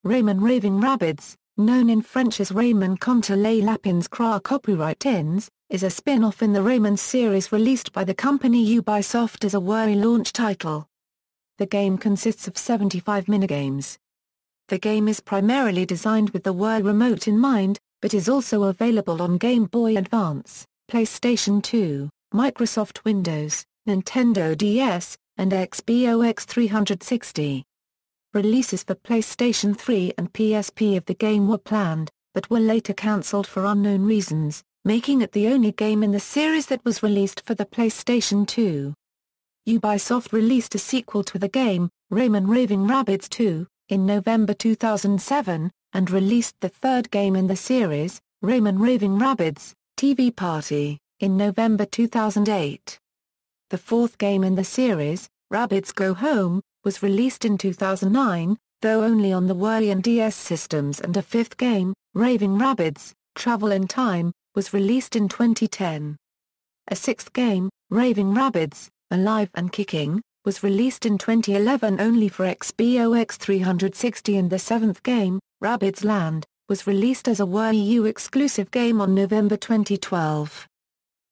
Rayman Raving Rabbids, known in French as Rayman contre les Lapins Crétins, is a spin-off in the Rayman series released by the company Ubisoft as a Wii launch title. The game consists of 75 minigames. The game is primarily designed with the Wii Remote in mind, but is also available on Game Boy Advance, PlayStation 2, Microsoft Windows, Nintendo DS, and Xbox 360. Releases for PlayStation 3 and PSP of the game were planned, but were later cancelled for unknown reasons, making it the only game in the series that was released for the PlayStation 2. Ubisoft released a sequel to the game, Rayman Raving Rabbids 2, in November 2007, and released the third game in the series, Rayman Raving Rabbids, TV Party, in November 2008. The fourth game in the series, Rabbids Go Home, was released in 2009, though only on the Wii and DS systems, and a fifth game, Raving Rabbids, Travel in Time, was released in 2010. A sixth game, Raving Rabbids, Alive and Kicking, was released in 2011 only for Xbox 360, and the seventh game, Rabbids Land, was released as a Wii U exclusive game on November 2012.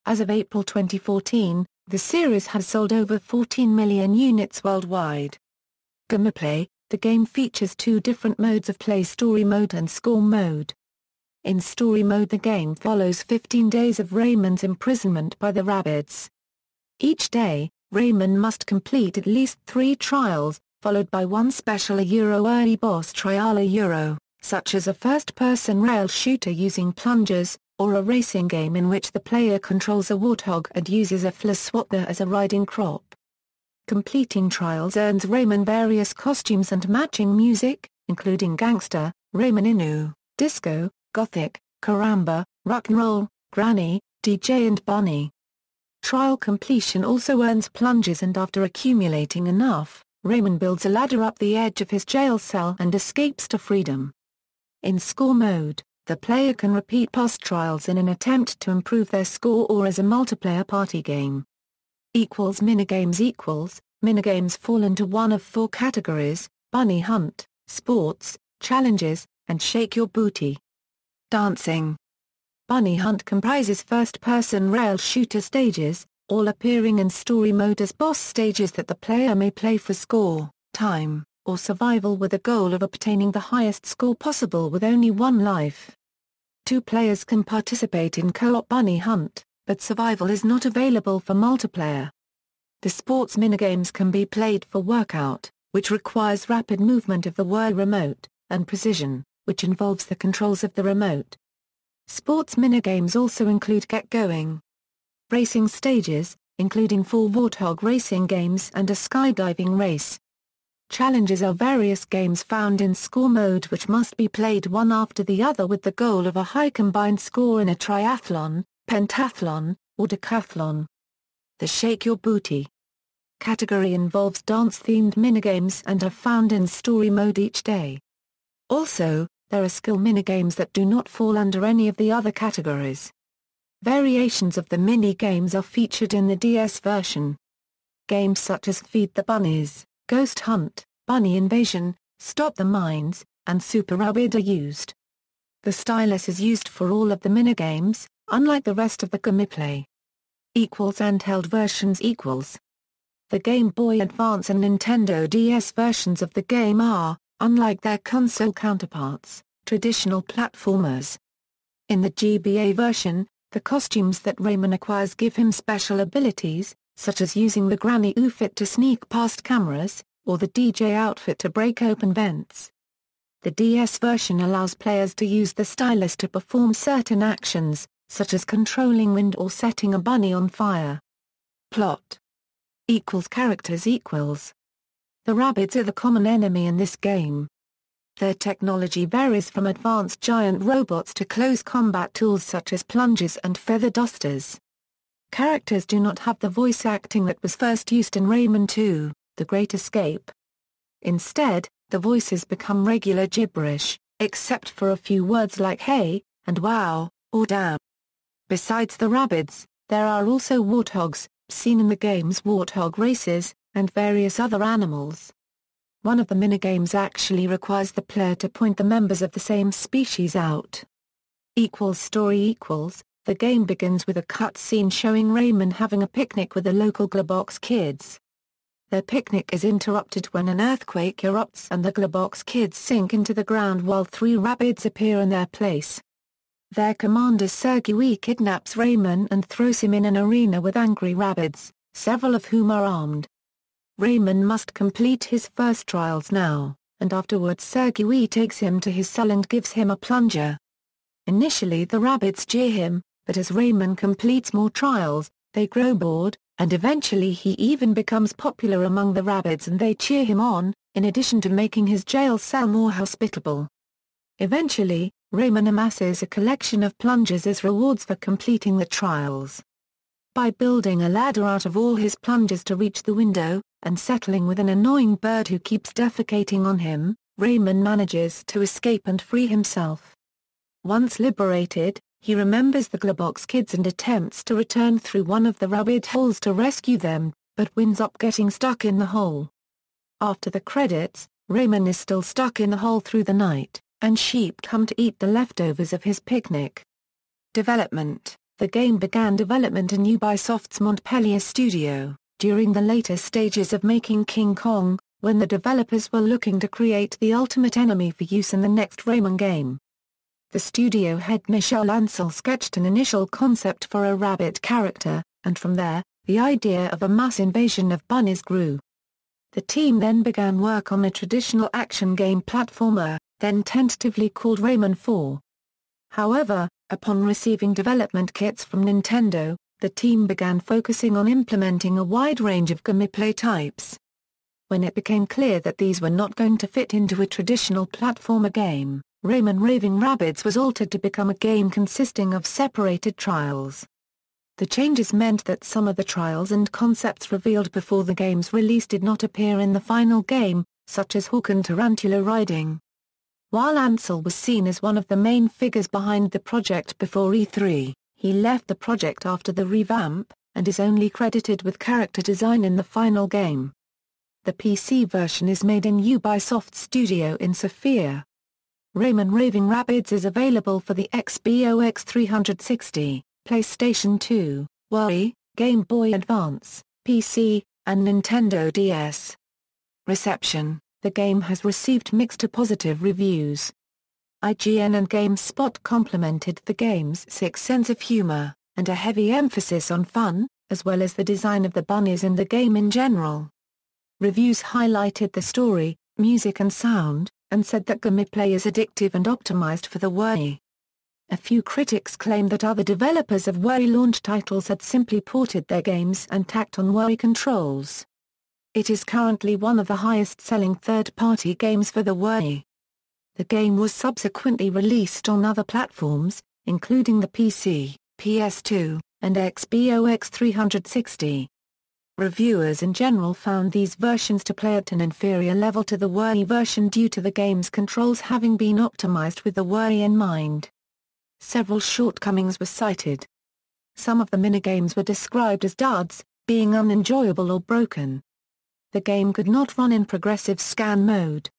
As of April 2014, the series has sold over 14 million units worldwide. Gameplay: the game features two different modes of play: story mode and score mode. In story mode, the game follows 15 days of Rayman's imprisonment by the Rabbids. Each day, Rayman must complete at least 3 trials, followed by one special early boss trial such as a first-person rail shooter using plungers, or a racing game in which the player controls a warthog and uses a flashwater as a riding crop. Completing trials earns Rayman various costumes and matching music, including Gangster, Rayman Inu, Disco, Gothic, Caramba, Rock'n'Roll, Granny, DJ and Bunny. Trial completion also earns plunges, and after accumulating enough, Rayman builds a ladder up the edge of his jail cell and escapes to freedom. In score mode, the player can repeat past trials in an attempt to improve their score or as a multiplayer party game. Minigames. Minigames fall into one of 4 categories: Bunny Hunt, Sports, Challenges, and Shake Your Booty. Dancing. Bunny Hunt comprises first-person rail shooter stages, all appearing in story mode as boss stages that the player may play for score, time, or survival, with the goal of obtaining the highest score possible with only 1 life. 2 players can participate in co-op Bunny Hunt, but survival is not available for multiplayer. The sports minigames can be played for workout, which requires rapid movement of the Wii Remote, and precision, which involves the controls of the remote. Sports minigames also include Get Going. Racing stages, including 4 warthog racing games and a skydiving race. Challenges are various games found in score mode which must be played one after the other with the goal of a high combined score in a triathlon, pentathlon, or decathlon. The Shake Your Booty category involves dance-themed minigames and are found in story mode each day. Also, there are skill minigames that do not fall under any of the other categories. Variations of the mini-games are featured in the DS version. Games such as Feed the Bunnies, Ghost Hunt, Bunny Invasion, Stop the Mines, and Super Rabbid are used. The stylus is used for all of the minigames, unlike the rest of the gameplay. Handheld versions. The Game Boy Advance and Nintendo DS versions of the game are, unlike their console counterparts, traditional platformers. In the GBA version, the costumes that Rayman acquires give him special abilities, such as using the Granny outfit to sneak past cameras, or the DJ outfit to break open vents. The DS version allows players to use the stylus to perform certain actions, such as controlling wind or setting a bunny on fire. Plot. Characters. The Rabbids are the common enemy in this game. Their technology varies from advanced giant robots to close combat tools such as plungers and feather dusters. Characters do not have the voice acting that was first used in Rayman 2, The Great Escape. Instead, the voices become regular gibberish, except for a few words like hey, and wow, or damn. Besides the Rabbids, there are also warthogs, seen in the game's warthog races, and various other animals. One of the minigames actually requires the player to point the members of the same species out. Story. The game begins with a cutscene showing Rayman having a picnic with the local Globox kids. Their picnic is interrupted when an earthquake erupts and the Globox kids sink into the ground while 3 Rabbids appear in their place. Their commander Sergei kidnaps Rayman and throws him in an arena with angry Rabbids, several of whom are armed. Rayman must complete his first trials now, and afterwards Sergei takes him to his cell and gives him a plunger. Initially the Rabbids jeer him, but as Rayman completes more trials, they grow bored, and eventually he even becomes popular among the Rabbids and they cheer him on, in addition to making his jail cell more hospitable. Eventually, Rayman amasses a collection of plungers as rewards for completing the trials. By building a ladder out of all his plungers to reach the window, and settling with an annoying bird who keeps defecating on him, Rayman manages to escape and free himself. Once liberated, he remembers the Globox kids and attempts to return through one of the Rabbid holes to rescue them, but winds up getting stuck in the hole. After the credits, Rayman is still stuck in the hole through the night, and sheep come to eat the leftovers of his picnic. Development. The game began development in Ubisoft's Montpellier studio, during the later stages of making King Kong, when the developers were looking to create the ultimate enemy for use in the next Rayman game. The studio head Michel Ancel sketched an initial concept for a rabbit character, and from there, the idea of a mass invasion of bunnies grew. The team then began work on a traditional action game platformer, then tentatively called Rayman 4. However, upon receiving development kits from Nintendo, the team began focusing on implementing a wide range of gameplay types. When it became clear that these were not going to fit into a traditional platformer game, Rayman Raving Rabbids was altered to become a game consisting of separated trials. The changes meant that some of the trials and concepts revealed before the game's release did not appear in the final game, such as hawk and tarantula riding. While Ansel was seen as one of the main figures behind the project before E3, he left the project after the revamp, and is only credited with character design in the final game. The PC version is made in Ubisoft Studio in Sofia. Rayman Raving Rabbids is available for the Xbox 360, PlayStation 2, Wii, Game Boy Advance, PC, and Nintendo DS. Reception. The game has received mixed to positive reviews. IGN and GameSpot complimented the game's slick sense of humor, and a heavy emphasis on fun, as well as the design of the bunnies and the game in general. Reviews highlighted the story, music and sound, and said that gameplay is addictive and optimized for the Wii. A few critics claimed that other developers of Wii launch titles had simply ported their games and tacked on Wii controls. It is currently one of the highest-selling third-party games for the Wii. The game was subsequently released on other platforms, including the PC, PS2, and Xbox 360. Reviewers in general found these versions to play at an inferior level to the Wii version due to the game's controls having been optimized with the Wii in mind. Several shortcomings were cited. Some of the minigames were described as duds, being unenjoyable or broken. The game could not run in progressive scan mode.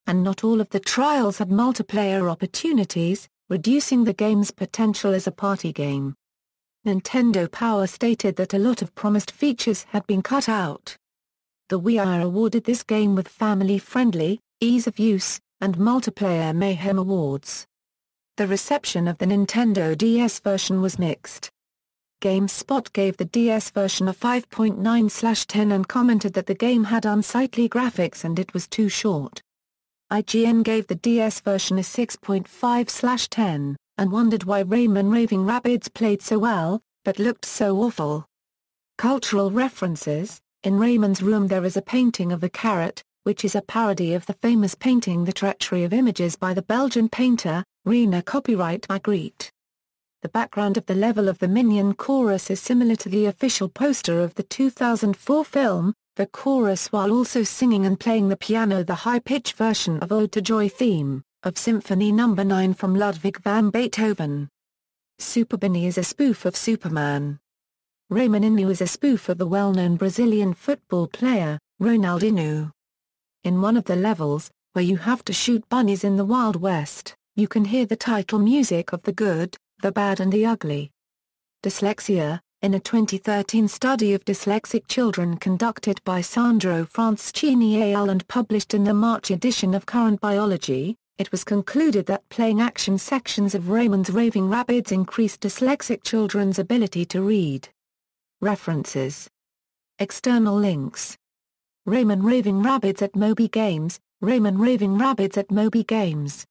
And not all of the trials had multiplayer opportunities, reducing the game's potential as a party game. Nintendo Power stated that a lot of promised features had been cut out. The Wii awarded this game with family-friendly, ease of use, and multiplayer mayhem awards. The reception of the Nintendo DS version was mixed. GameSpot gave the DS version a 5.9/10 and commented that the game had unsightly graphics and it was too short. IGN gave the DS version a 6.5/10, and wondered why Rayman Raving Rabbids played so well, but looked so awful. Cultural references. In Rayman's room there is a painting of a carrot, which is a parody of the famous painting The Treachery of Images by the Belgian painter, Rena, copyright Magritte. The background of the level of the Minion chorus is similar to the official poster of the 2004 film, The Chorus, while also singing and playing the piano the high-pitched version of Ode to Joy theme, of Symphony No. 9 from Ludwig van Beethoven. Super Bunny is a spoof of Superman. Rayman Inu is a spoof of the well-known Brazilian football player, Ronaldinho. In one of the levels, where you have to shoot bunnies in the Wild West, you can hear the title music of The Good, the Bad and the Ugly. Dyslexia. In a 2013 study of dyslexic children conducted by Sandro Franceschini et al. And published in the March edition of Current Biology, it was concluded that playing action sections of Rayman's Raving Rabbids increased dyslexic children's ability to read. References. External links. Rayman Raving Rabbids at Moby Games, Rayman Raving Rabbids at Moby Games.